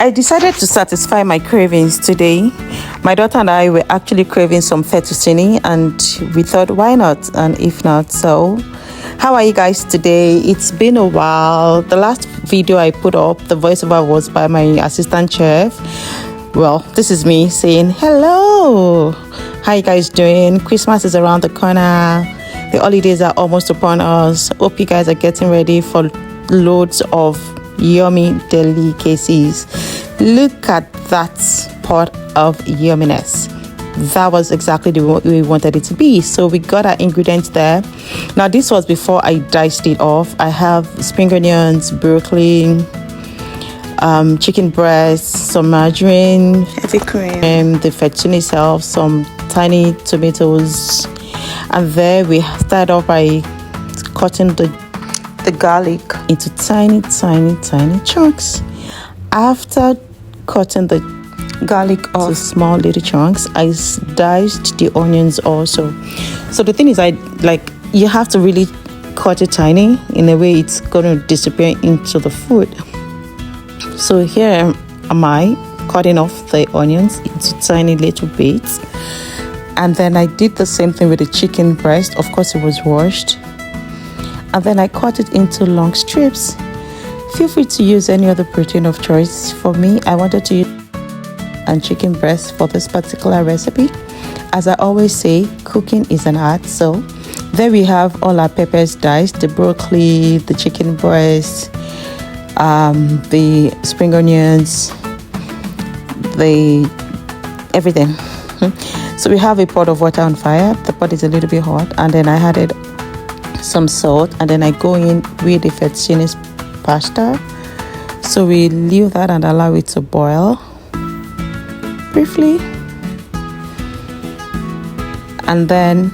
I decided to satisfy my cravings today. My daughter and I were actually craving some fettuccine, and we thought, why not? And if not, so how are you guys today? It's been a while. The last video I put up, the voiceover was by my assistant chef. Well, this is me saying hello. How you guys doing? Christmas is around the corner. The holidays are almost upon us. Hope you guys are getting ready for loads of yummy delicacies. Look at that pot of yumminess. That was exactly the way we wanted it to be. So we got our ingredients there. Now this was before I diced it off. I have spring onions, broccoli, chicken breast, some margarine, heavy cream, the fettuccine itself, some tiny tomatoes, and there we started off by cutting the garlic into tiny chunks. After cutting the garlic off small little chunks, I diced the onions also. So the thing is, you have to really cut it tiny in a way it's going to disappear into the food. So here am I cutting off the onions into tiny little bits, and then I did the same thing with the chicken breast. Of course, it was washed, and then I cut it into long strips. Feel free to use any other protein of choice. For me, I wanted to use and chicken breast for this particular recipe. As I always say, cooking is an art. So there we have all our peppers diced, the broccoli, the chicken breast, the spring onions, everything. So we have a pot of water on fire. The pot is a little bit hot, and then I added some salt, and then I go in with the fettuccine pasta. So we leave that and allow it to boil briefly, and then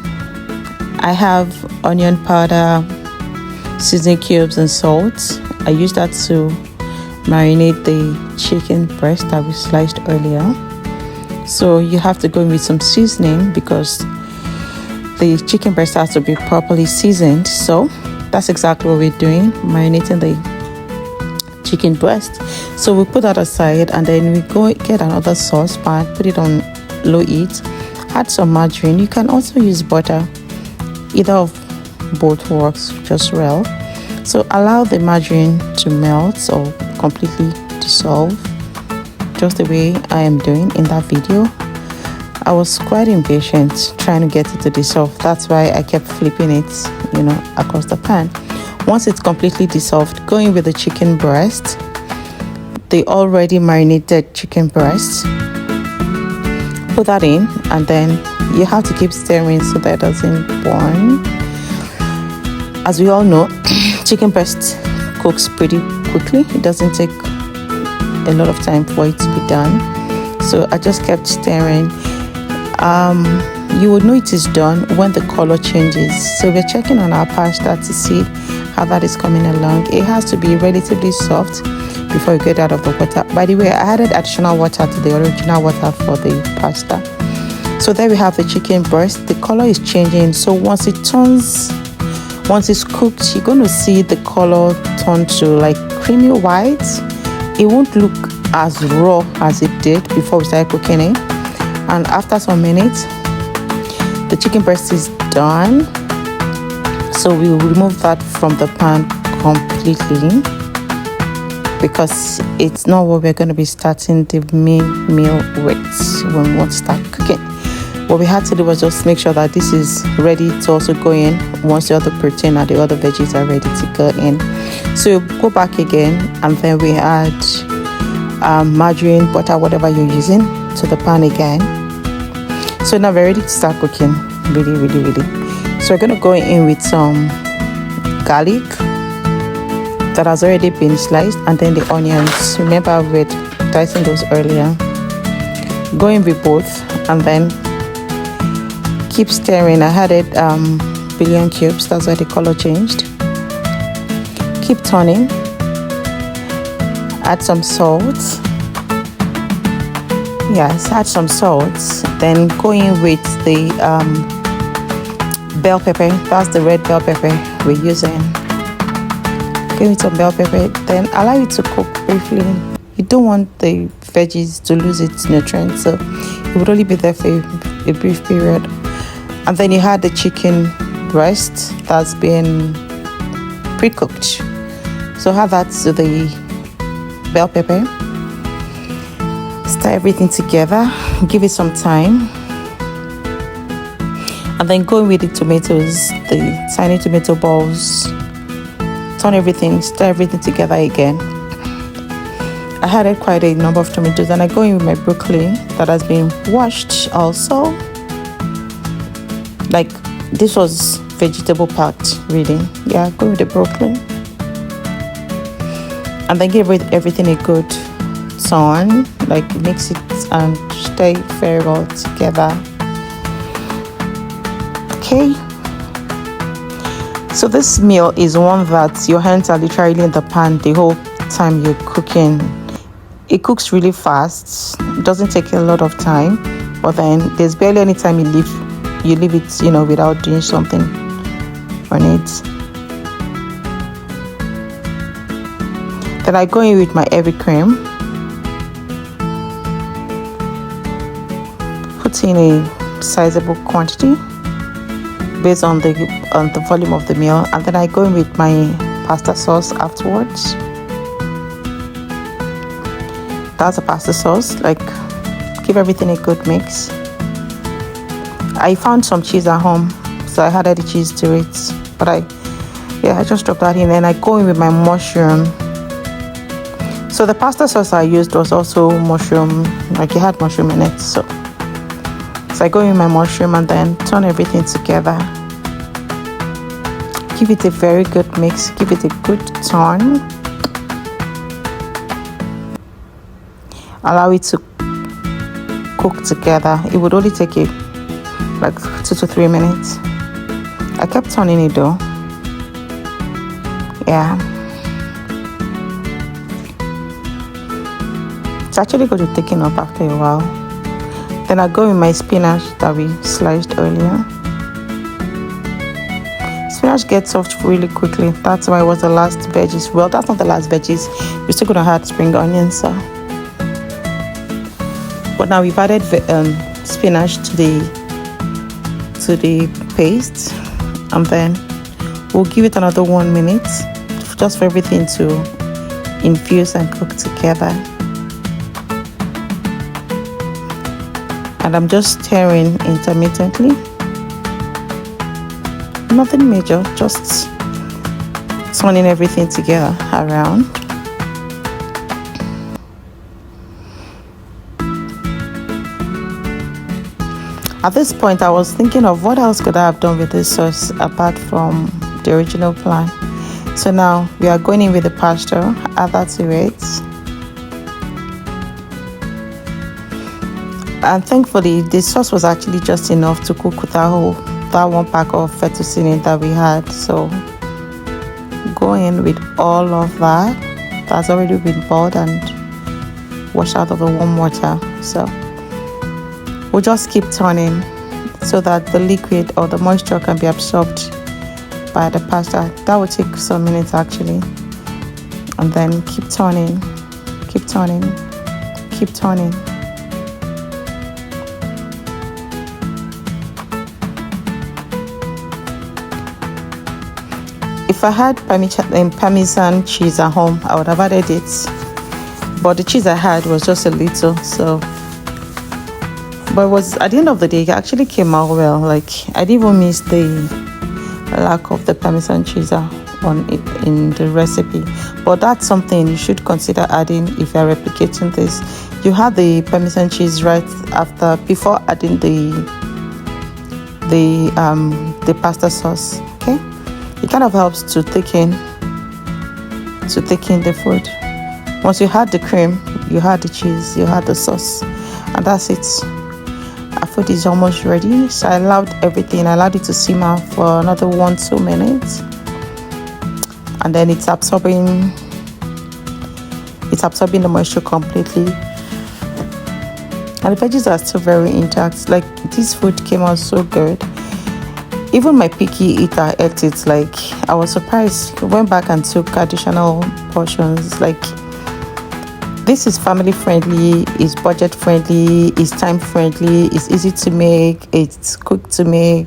I have onion powder, seasoning cubes, and salt. I use that to marinate the chicken breast that we sliced earlier. So you have to go in with some seasoning because the chicken breast has to be properly seasoned. So that's exactly what we're doing, marinating the chicken breast. So we put that aside, and then we go get another saucepan, put it on low heat, add some margarine. You can also use butter. Either of both works just well. So allow the margarine to melt or completely dissolve, just the way I am doing in that video. I was quite impatient trying to get it to dissolve. That's why I kept flipping it, across the pan. Once it's completely dissolved, go in with the chicken breast, the already marinated chicken breast. Put that in, and then you have to keep stirring so that it doesn't burn. As we all know, chicken breast cooks pretty quickly. It doesn't take a lot of time for it to be done. So I just kept stirring. You would know it is done when the color changes. So we're checking on our pasta to see how that is coming along. It has to be relatively soft before you get out of the water. By the way, I added additional water to the original water for the pasta. So there we have the chicken breast. The color is changing. So once it's cooked, you're going to see the color turn to like creamy white. It won't look as raw as it did before we started cooking it. And after some minutes, the chicken breast is done. So we will remove that from the pan completely, because it's not what we're going to be starting the main meal with when we want to start cooking. What we had to do was just make sure that this is ready to also go in once the other protein and the other veggies are ready to go in. So go back again, and then we add margarine, butter, whatever you're using, to the pan again. So now we're ready to start cooking. Really. So we're going to go in with some garlic that has already been sliced, and then the onions. Remember, we're dicing those earlier. Go in with both, and then keep stirring. I added bouillon cubes. That's why the color changed. Keep turning. Add some salt. Yes, add some salt. Then go in with the bell pepper. That's the red bell pepper we're using. Give it some bell pepper, then allow it to cook briefly you don't want the veggies to lose its nutrients, so it would only be there for a brief period. And then you had the chicken breast that's been pre-cooked, so add that to the bell pepper, stir everything together, give it some time, and then go with the tomatoes, the tiny tomato balls, stir everything together again. I added quite a number of tomatoes, and I go in with my broccoli that has been washed also. Like, this was vegetable packed, really. Yeah, go with the broccoli. And then give everything a good turn, like mix it and stir it very well together. Okay. So this meal is one that your hands are literally in the pan the whole time you're cooking. It cooks really fast. It doesn't take a lot of time, but then there's barely any time you leave it, without doing something on it. Then I go in with my heavy cream, put in a sizable quantity based on the volume of the meal, and then I go in with my pasta sauce afterwards. That's a pasta sauce. Like, give everything a good mix. I found some cheese at home, so I added the cheese to it, but I just dropped that in. Then I go in with my mushroom. So the pasta sauce I used was also mushroom, like it had mushroom in it. So I go in with my mushroom and then turn everything together. Give it a very good mix, give it a good turn. Allow it to cook together. It would only take like 2 to 3 minutes. I kept turning it though. Yeah. It's actually going to thicken up after a while. Then I go with my spinach that we sliced earlier. Spinach gets soft really quickly. That's why it was the last veggies. Well, that's not the last veggies. We're still going to add spring onions. So. But now we've added spinach to the paste, and then we'll give it another 1 minute just for everything to infuse and cook together. And I'm just stirring intermittently. Nothing major, just turning everything together around. At this point, I was thinking of what else could I have done with this sauce apart from the original plan. So now we are going in with the pasta, add that to it. And thankfully, the sauce was actually just enough to cook with that 1 pack of fettuccine that we had. So go in with all of that. That's already been boiled and washed out of the warm water. So we'll just keep turning so that the liquid or the moisture can be absorbed by the pasta. That will take some minutes actually. And then keep turning, keep turning, keep turning. If I had Parmesan cheese at home, I would have added it. But the cheese I had was just a little, so. But it was, at the end of the day, it actually came out well. Like, I didn't even miss the lack of the Parmesan cheese in the recipe. But that's something you should consider adding if you're replicating this. You had the Parmesan cheese right before adding the pasta sauce. Okay, it kind of helps to thicken the food. Once you had the cream, you had the cheese, you had the sauce, and that's it. Our food is almost ready. So I allowed it to simmer for another 1-2 minutes, and then it's absorbing the moisture completely, and the veggies are still very intact. Like, this food came out so good. Even my picky eater ate it. Like, I was surprised. We went back and took additional portions. Like, This is family friendly, it's budget friendly, it's time friendly, it's easy to make, it's quick to make.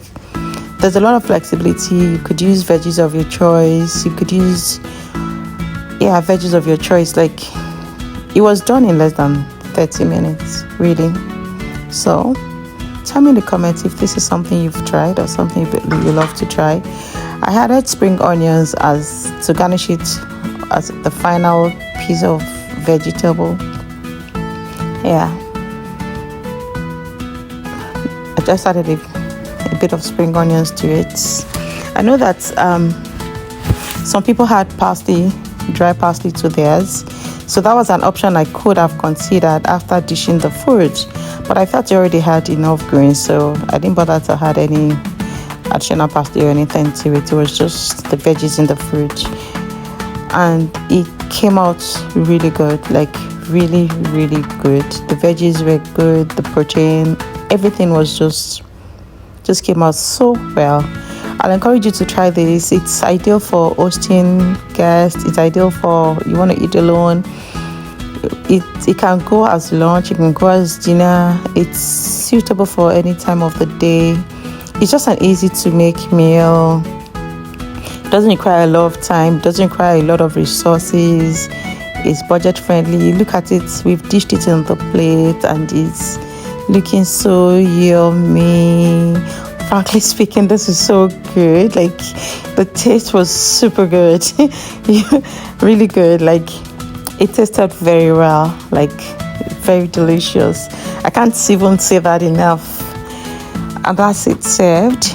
There's a lot of flexibility. You could use veggies of your choice. You could use, veggies of your choice. Like, it was done in less than 30 minutes, really. So, tell me in the comments if this is something you've tried or something you love to try. I added spring onions as to garnish it as the final piece of vegetable. Yeah. I just added a bit of spring onions to it. I know that some people had parsley, dry parsley to theirs, so that was an option I could have considered after dishing the food, but I thought you already had enough greens, so I didn't bother to add any additional parsley or anything to it. It was just the veggies in the fridge, and it came out really good, like really good. The veggies were good, the protein, everything was just came out so well. I'll encourage you to try this. It's ideal for hosting guests. It's ideal for you want to eat alone. It can go as lunch, it can go as dinner. It's suitable for any time of the day. It's just an easy to make meal. It doesn't require a lot of time, it doesn't require a lot of resources. It's budget friendly. Look at it, we've dished it on the plate and it's looking so yummy. Frankly speaking, this is so good. Like, the taste was super good. Really good. Like, it tasted very well, like very delicious. I can't even say that enough. And that's it served.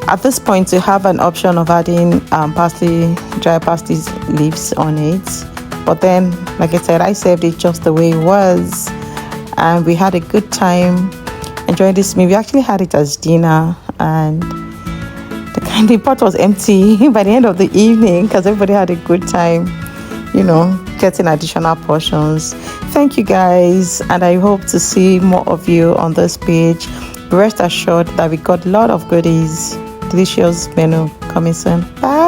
At this point, you have an option of adding dry parsley leaves on it, but then, like I said, I served it just the way it was, and we had a good time enjoying this meal. We actually had it as dinner, and the pot was empty by the end of the evening because everybody had a good time, getting additional portions. Thank you guys, and I hope to see more of you on this page. Rest assured that we got a lot of goodies, delicious menu coming soon. Bye.